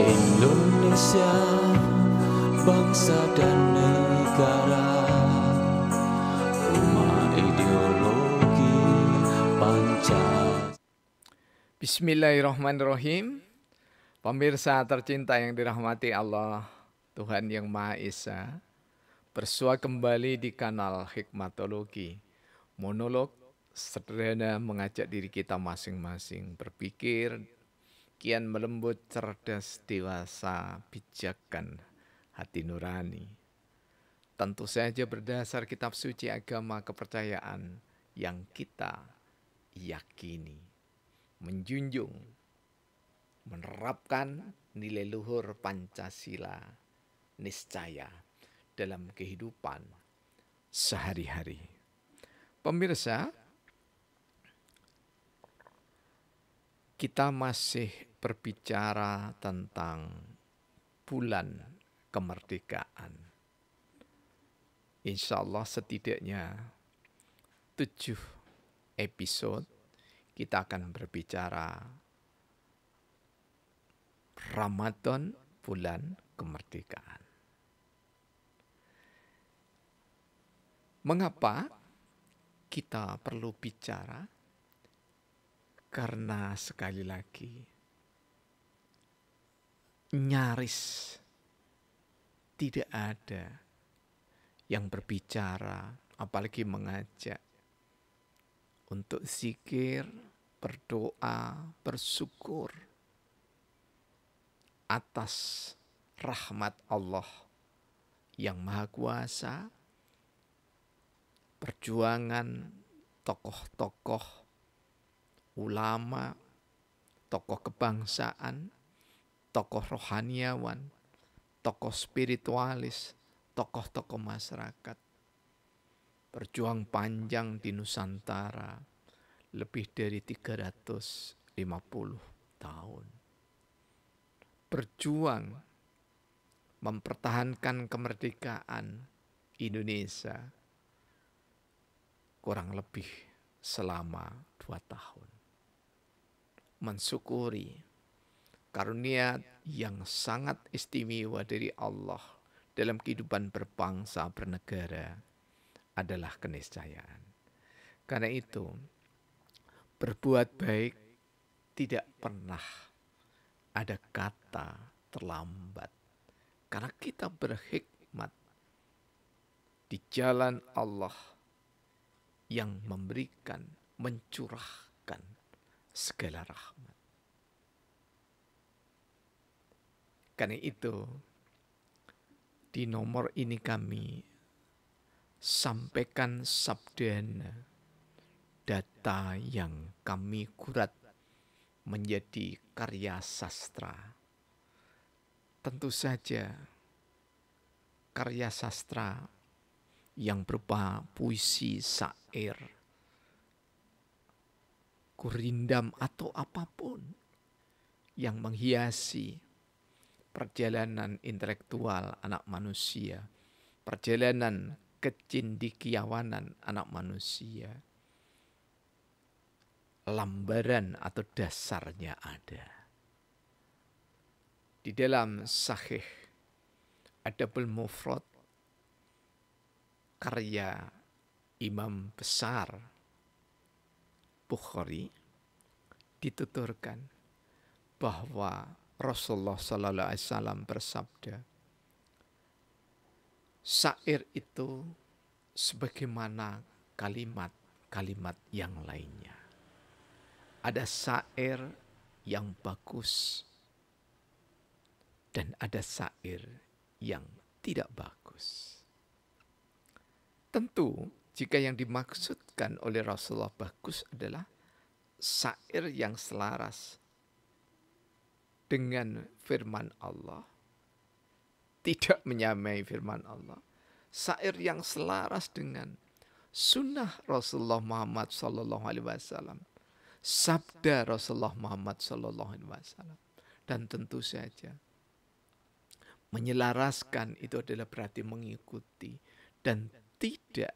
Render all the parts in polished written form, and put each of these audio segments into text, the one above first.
Indonesia, bangsa dan negara, rumah ideologi Pancasila. Bismillahirrahmanirrahim. Pemirsa tercinta yang dirahmati Allah, Tuhan Yang Maha Esa, bersua kembali di kanal Hikmatologi, monolog sederhana mengajak diri kita masing-masing berpikir, kian melembut, cerdas, dewasa, bijakan, hati nurani. Tentu saja berdasar kitab suci agama kepercayaan yang kita yakini, menjunjung, menerapkan nilai luhur Pancasila niscaya dalam kehidupan sehari-hari. Pemirsa, kita masih berbicara tentang bulan kemerdekaan. Insya Allah setidaknya 7 episode kita akan berbicara Ramadan, bulan kemerdekaan. Mengapa kita perlu bicara? Karena sekali lagi nyaris tidak ada yang berbicara, apalagi mengajak untuk zikir, berdoa, bersyukur atas rahmat Allah yang Maha Kuasa, perjuangan tokoh-tokoh ulama, tokoh kebangsaan, tokoh rohaniawan, tokoh spiritualis, tokoh-tokoh masyarakat. Berjuang panjang di Nusantara lebih dari 350 tahun. Berjuang mempertahankan kemerdekaan Indonesia kurang lebih selama 2 tahun. Mensyukuri karunia yang sangat istimewa dari Allah dalam kehidupan berbangsa bernegara adalah keniscayaan. Karena itu, berbuat baik tidak pernah ada kata terlambat. Karena kita berhikmat di jalan Allah yang memberikan, mencurahkan segala rahmat. Karena itu, di nomor ini kami sampaikan sabdana, data yang kami kurat menjadi karya sastra. Tentu saja karya sastra yang berupa puisi, syair, gurindam atau apapun yang menghiasi perjalanan intelektual anak manusia, perjalanan kecendekiawanan anak manusia, lambaran atau dasarnya ada. Di dalam Sahih Adabul Mufrad karya Imam besar Bukhari dituturkan bahwa Rasulullah Sallallahu Alaihi Wasallam bersabda, syair itu sebagaimana kalimat-kalimat yang lainnya. Ada syair yang bagus dan ada syair yang tidak bagus. Tentu jika yang dimaksudkan oleh Rasulullah bagus adalah syair yang selaras dengan firman Allah, tidak menyamai firman Allah, syair yang selaras dengan sunnah Rasulullah Muhammad Sallallahu Alaihi Wasallam, sabda Rasulullah Muhammad Sallallahu Alaihi Wasallam, dan tentu saja menyelaraskan itu adalah berarti mengikuti dan tidak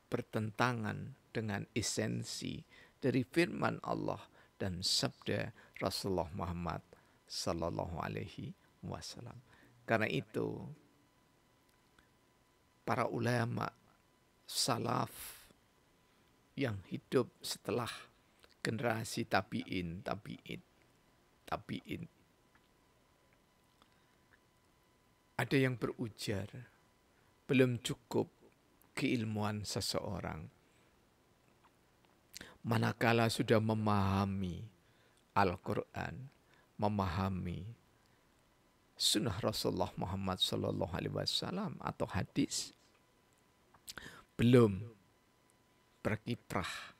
bertentangan dengan esensi dari firman Allah dan sabda Rasulullah Muhammad sallallahu alaihi wasallam. Karena itu para ulama salaf yang hidup setelah generasi tabi'in, ada yang berujar, belum cukup keilmuan seseorang manakala sudah memahami Al-Quran, memahami sunnah Rasulullah Muhammad sallallahu alaihi wasallam atau hadis, belum berkiprah,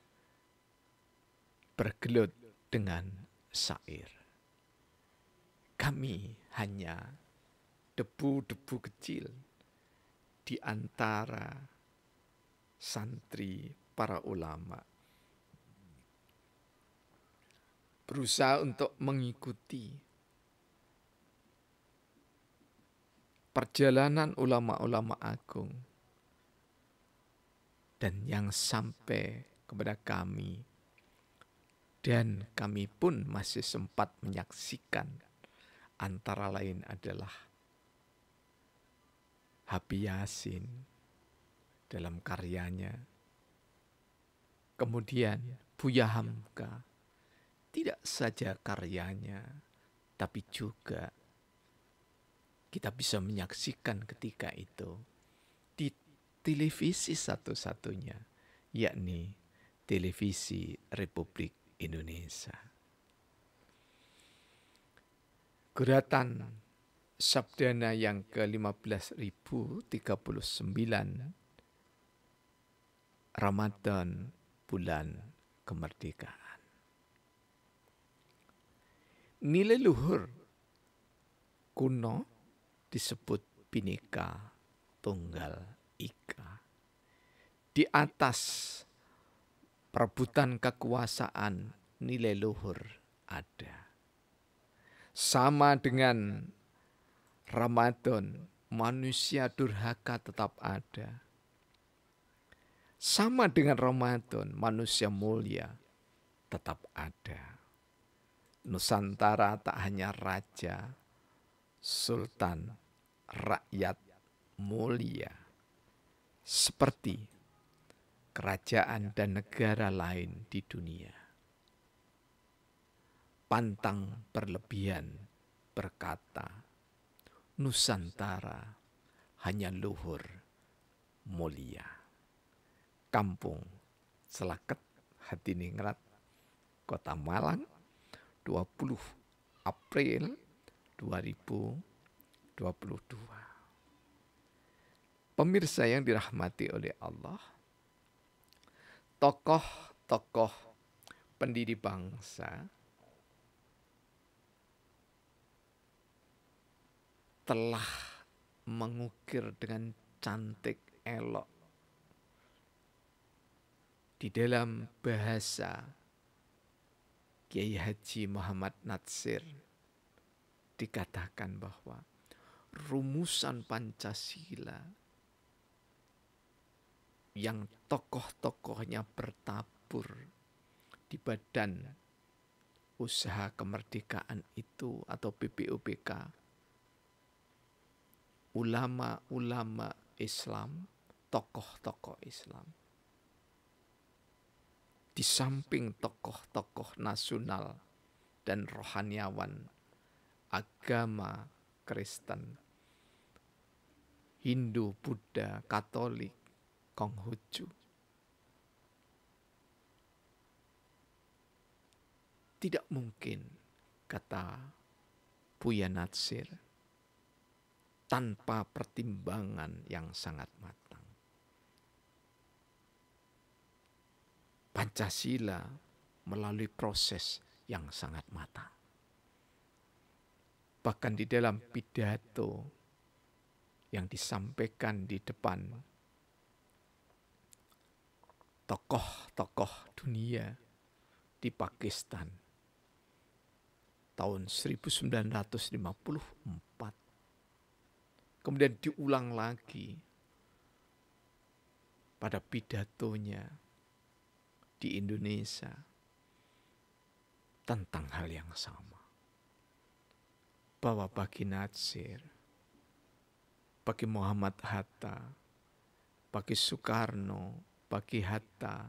bergelut dengan syair. Kami hanya debu-debu kecil di antara santri para ulama, berusaha untuk mengikuti perjalanan ulama-ulama agung, dan yang sampai kepada kami, dan kami pun masih sempat menyaksikan, antara lain adalah Habib Yasin dalam karyanya, kemudian Buya Hamka, tidak saja karyanya, tapi juga kita bisa menyaksikan ketika itu di televisi satu-satunya, yakni televisi Republik Indonesia. Guratan Sabdana yang ke-15.039, Ramadan bulan kemerdekaan. Nilai luhur kuno disebut Bhinneka Tunggal Ika. Di atas perebutan kekuasaan, nilai luhur ada. Sama dengan Ramadan, manusia durhaka tetap ada. Sama dengan Ramadan, manusia mulia tetap ada. Nusantara tak hanya raja, sultan, rakyat mulia, seperti kerajaan dan negara lain di dunia. Pantang berlebihan berkata, Nusantara hanya luhur mulia. Kampung Selaket, Hadiningrat, Kota Malang, 20 April 2022. Pemirsa yang dirahmati oleh Allah, tokoh-tokoh pendiri bangsa telah mengukir dengan cantik elok di dalam bahasa Kiai Haji Muhammad Natsir, dikatakan bahwa rumusan Pancasila yang tokoh-tokohnya bertabur di Badan Usaha Kemerdekaan itu atau BPUPK, ulama-ulama Islam, tokoh-tokoh Islam, di samping tokoh-tokoh nasional dan rohaniawan agama Kristen, Hindu, Buddha, Katolik, Konghucu, tidak mungkin, kata Buya Natsir, tanpa pertimbangan yang sangat matang. Pancasila melalui proses yang sangat matang. Bahkan di dalam pidato yang disampaikan di depan tokoh-tokoh dunia di Pakistan tahun 1954. Kemudian diulang lagi pada pidatonya di Indonesia tentang hal yang sama. Bahwa bagi Natsir, bagi Muhammad Hatta, bagi Soekarno, bagi Hatta,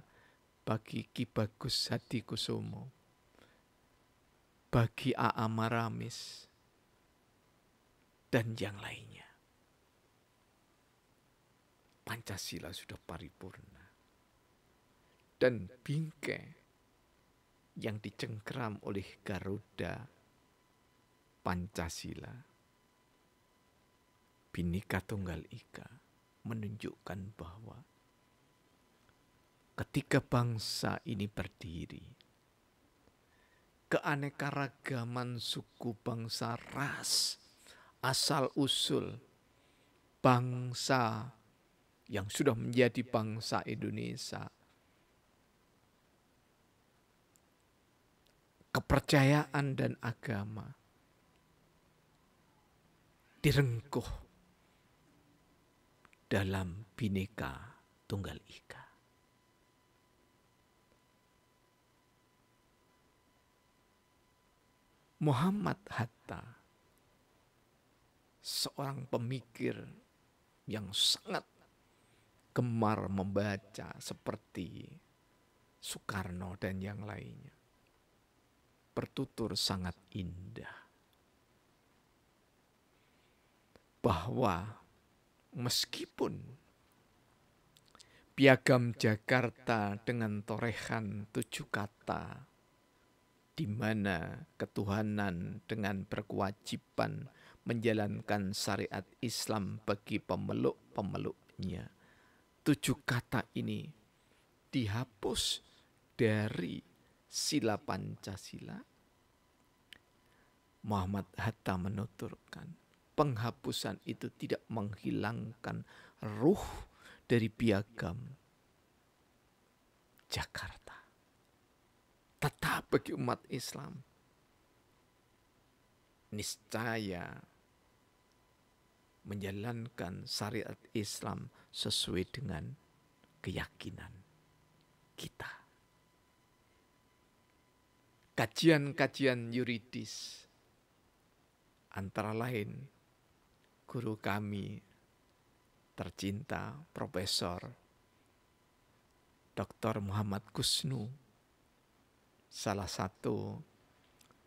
bagi Ki Bagus Hadikusumo, bagi A.A. Maramis, dan yang lainnya, Pancasila sudah paripurna. Dan bingkai yang dicengkeram oleh Garuda Pancasila, Bhinneka Tunggal Ika, menunjukkan bahwa ketika bangsa ini berdiri, keanekaragaman suku, bangsa, ras, asal usul bangsa yang sudah menjadi bangsa Indonesia, kepercayaan dan agama direngkuh dalam Bhinneka Tunggal Ika. Muhammad Hatta, seorang pemikir yang sangat gemar membaca seperti Soekarno dan yang lainnya, bertutur sangat indah bahwa meskipun Piagam Jakarta dengan torehan 7 kata, di mana ketuhanan dengan berkewajiban menjalankan syariat Islam bagi pemeluk-pemeluknya, 7 kata ini dihapus dari sila Pancasila. Muhammad Hatta menuturkan, penghapusan itu tidak menghilangkan ruh dari piagam Jakarta. Tetap bagi umat Islam, niscaya menjalankan syariat Islam sesuai dengan keyakinan kita. Kajian-kajian yuridis, antara lain guru kami tercinta Profesor Dr. Muhammad Kusnu, salah satu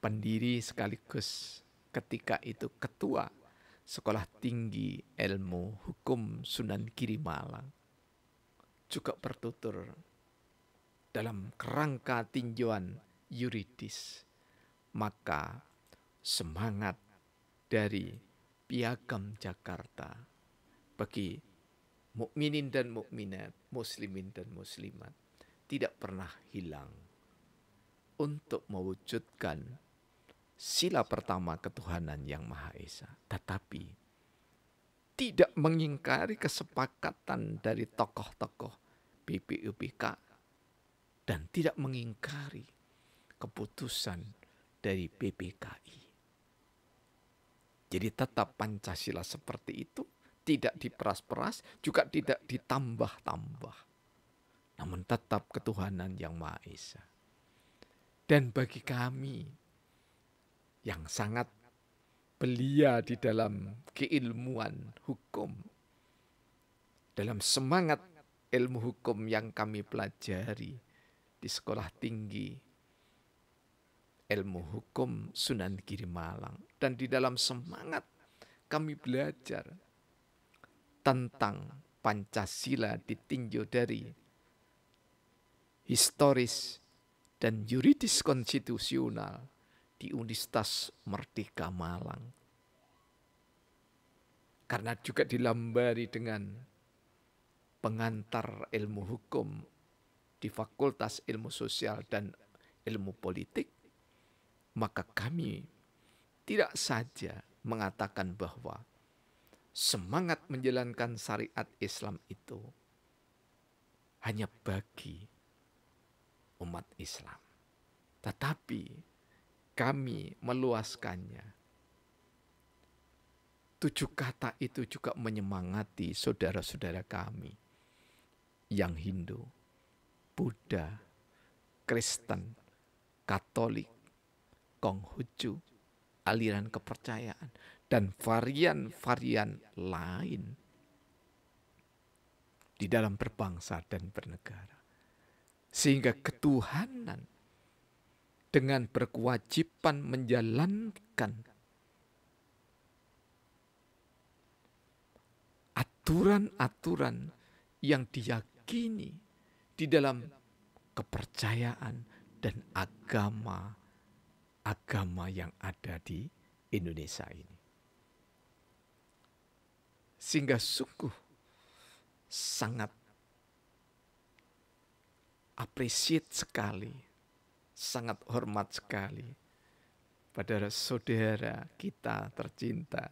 pendiri sekaligus ketika itu ketua Sekolah Tinggi Ilmu Hukum Sunan Giri Malang, juga bertutur dalam kerangka tinjauan yuridis. Maka semangat dari Piagam Jakarta bagi mukminin dan mukminat, muslimin dan muslimat tidak pernah hilang untuk mewujudkan sila pertama ketuhanan yang Maha Esa, tetapi tidak mengingkari kesepakatan dari tokoh-tokoh BPUPK dan tidak mengingkari keputusan dari PPKI. Jadi tetap Pancasila seperti itu, tidak diperas-peras, juga tidak ditambah-tambah. Namun tetap ketuhanan yang Maha Esa. Dan bagi kami yang sangat belia di dalam keilmuan hukum, dalam semangat ilmu hukum yang kami pelajari di Sekolah Tinggi Ilmu Hukum Sunan Giri Malang, dan di dalam semangat kami belajar tentang Pancasila ditinjau dari historis dan yuridis konstitusional di Universitas Merdeka Malang. Karena juga dilambari dengan pengantar ilmu hukum di Fakultas Ilmu Sosial dan Ilmu Politik, maka kami tidak saja mengatakan bahwa semangat menjalankan syariat Islam itu hanya bagi umat Islam, tetapi kami meluaskannya. 7 kata itu juga menyemangati saudara-saudara kami yang Hindu, Buddha, Kristen, Katolik, Konghucu, aliran kepercayaan, dan varian-varian lain di dalam berbangsa dan bernegara. Sehingga ketuhanan dengan berkewajiban menjalankan aturan-aturan yang diyakini di dalam kepercayaan dan agama yang ada di Indonesia ini. Sehingga sungguh sangat appreciate sekali, sangat hormat sekali pada saudara kita tercinta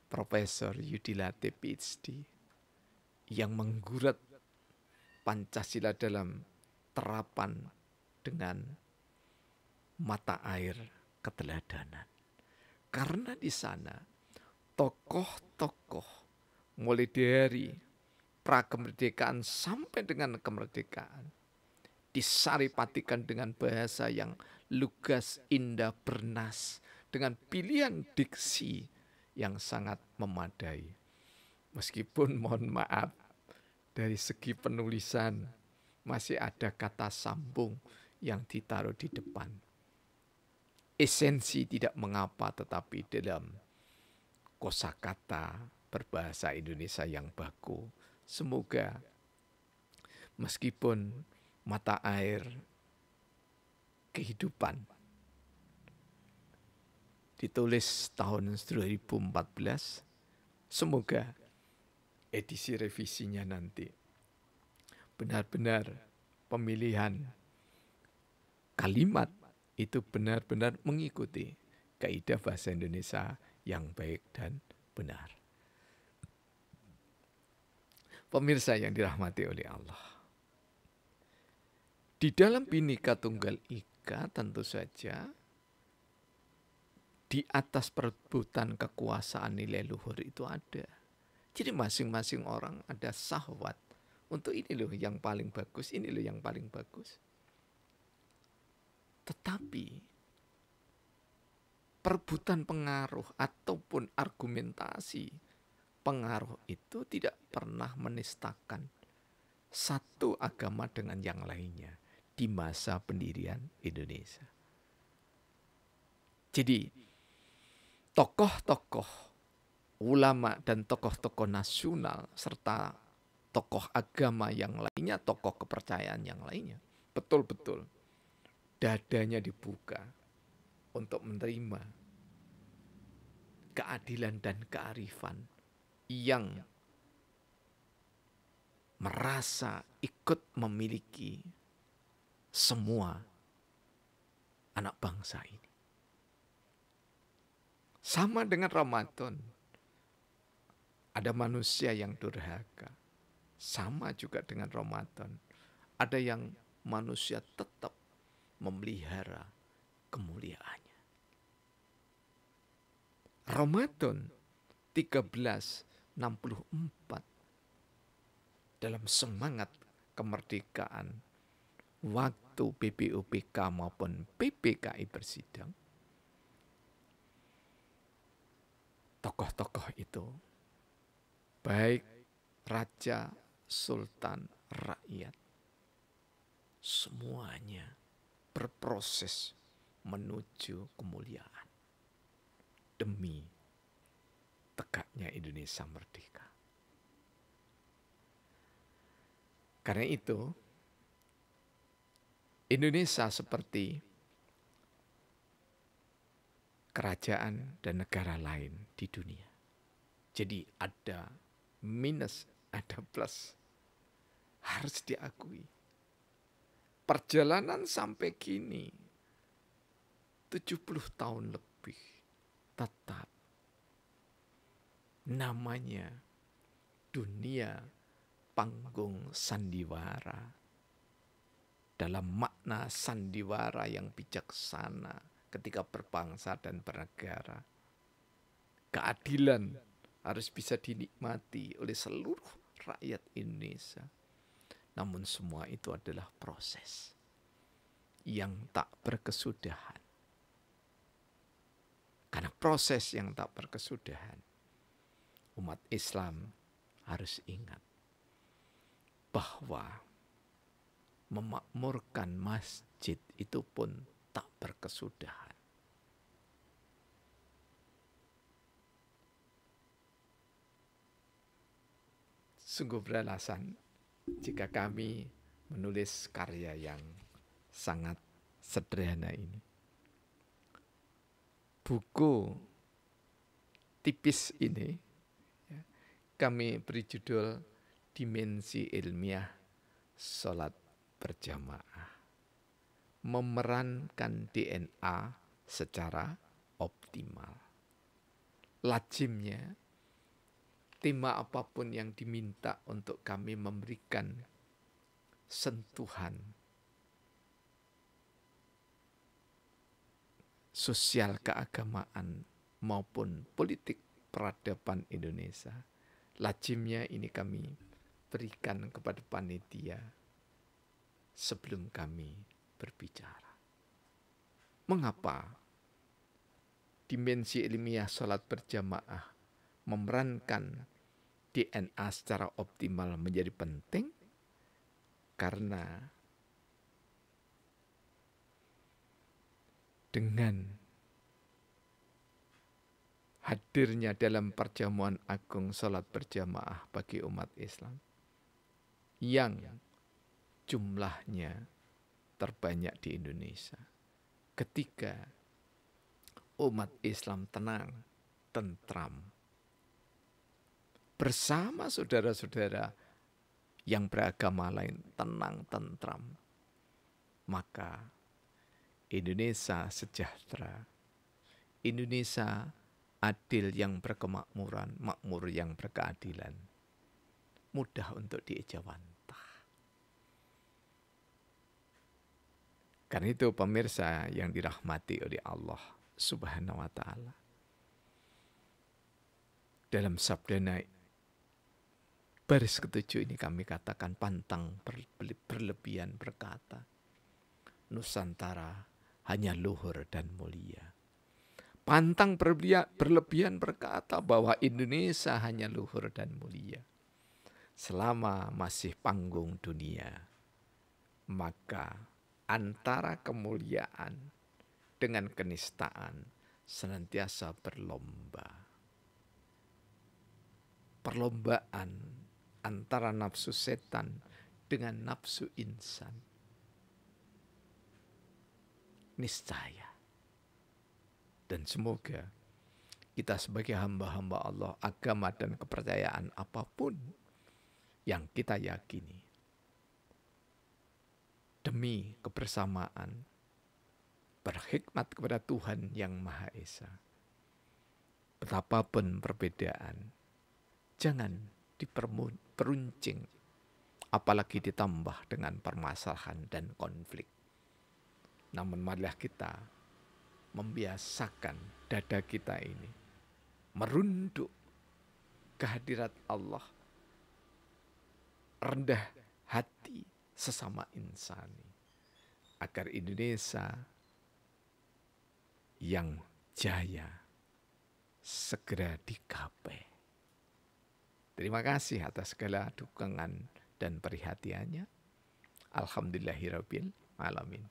Profesor Yudilate PhD yang menggurat Pancasila dalam terapan dengan mata air keteladanan. Karena di sana tokoh-tokoh mulai dari prakemerdekaan sampai dengan kemerdekaan disaripatikan dengan bahasa yang lugas, indah, bernas, dengan pilihan diksi yang sangat memadai. Meskipun mohon maaf, dari segi penulisan masih ada kata sambung yang ditaruh di depan. Esensi tidak mengapa, tetapi dalam kosakata berbahasa Indonesia yang baku, semoga meskipun mata air kehidupan ditulis tahun 2014, semoga edisi revisinya nanti benar-benar pemilihan kalimat itu benar-benar mengikuti kaidah bahasa Indonesia yang baik dan benar. Pemirsa yang dirahmati oleh Allah, di dalam Bhinneka Tunggal Ika tentu saja di atas perebutan kekuasaan nilai luhur itu ada. Jadi masing-masing orang ada syahwat untuk ini loh yang paling bagus, ini loh yang paling bagus. Tetapi perebutan pengaruh ataupun argumentasi pengaruh itu tidak pernah menistakan satu agama dengan yang lainnya di masa pendirian Indonesia. Jadi tokoh-tokoh ulama dan tokoh-tokoh nasional serta tokoh agama yang lainnya, tokoh kepercayaan yang lainnya, betul-betul dadanya dibuka untuk menerima keadilan dan kearifan yang merasa ikut memiliki semua anak bangsa ini. Sama dengan Ramadan, ada manusia yang durhaka. Sama juga dengan Ramadan, ada yang manusia tetap memelihara kemuliaannya. Ramadan 1364 dalam semangat kemerdekaan waktu BPUPK maupun PPKI bersidang, tokoh-tokoh itu baik raja, sultan, rakyat, semuanya berproses menuju kemuliaan demi tegaknya Indonesia merdeka. Karena itu, Indonesia seperti kerajaan dan negara lain di dunia. Jadi ada minus, ada plus. Harus diakui. Perjalanan sampai kini 70 tahun lebih tetap namanya dunia panggung sandiwara. Dalam makna sandiwara yang bijaksana ketika berbangsa dan bernegara. Keadilan harus bisa dinikmati oleh seluruh rakyat Indonesia. Namun semua itu adalah proses yang tak berkesudahan. Karena proses yang tak berkesudahan. Umat Islam harus ingat bahwa memakmurkan masjid itu pun tak berkesudahan. Sungguh beralasan jika kami menulis karya yang sangat sederhana ini. Buku tipis ini kami beri judul Dimensi Ilmiah Salat Berjamaah. Memerankan DNA secara optimal. Lazimnya, tema apapun yang diminta untuk kami memberikan sentuhan sosial keagamaan maupun politik peradaban Indonesia, lazimnya ini kami berikan kepada panitia sebelum kami berbicara. Mengapa dimensi ilmiah salat berjamaah memerankan DNA secara optimal menjadi penting? Karena dengan hadirnya dalam perjamuan agung salat berjamaah bagi umat Islam yang jumlahnya terbanyak di Indonesia, ketika umat Islam tenang, tentram, bersama saudara-saudara yang beragama lain tenang, tentram, maka Indonesia sejahtera, Indonesia adil yang berkemakmuran, makmur yang berkeadilan, mudah untuk diejawantah. Karena itu pemirsa yang dirahmati oleh Allah Subhanahu wa Ta'ala, dalam sabda naik baris ketujuh ini kami katakan pantang berlebihan berkata, Nusantara hanya luhur dan mulia. Pantang berlebihan berkata bahwa Indonesia hanya luhur dan mulia. Selama masih panggung dunia, maka antara kemuliaan dengan kenistaan senantiasa berlomba. Perlombaan antara nafsu setan dengan nafsu insan. Niscaya. Dan semoga kita sebagai hamba-hamba Allah, agama dan kepercayaan apapun yang kita yakini, demi kebersamaan, berkhidmat kepada Tuhan yang Maha Esa, betapapun perbedaan, jangan diperuncing, apalagi ditambah dengan permasalahan dan konflik. Namun marilah kita membiasakan dada kita ini merunduk kehadirat Allah, rendah hati sesama insani, agar Indonesia yang jaya segera digapai. Terima kasih atas segala dukungan dan perhatiannya. Alhamdulillahirabbil alamin.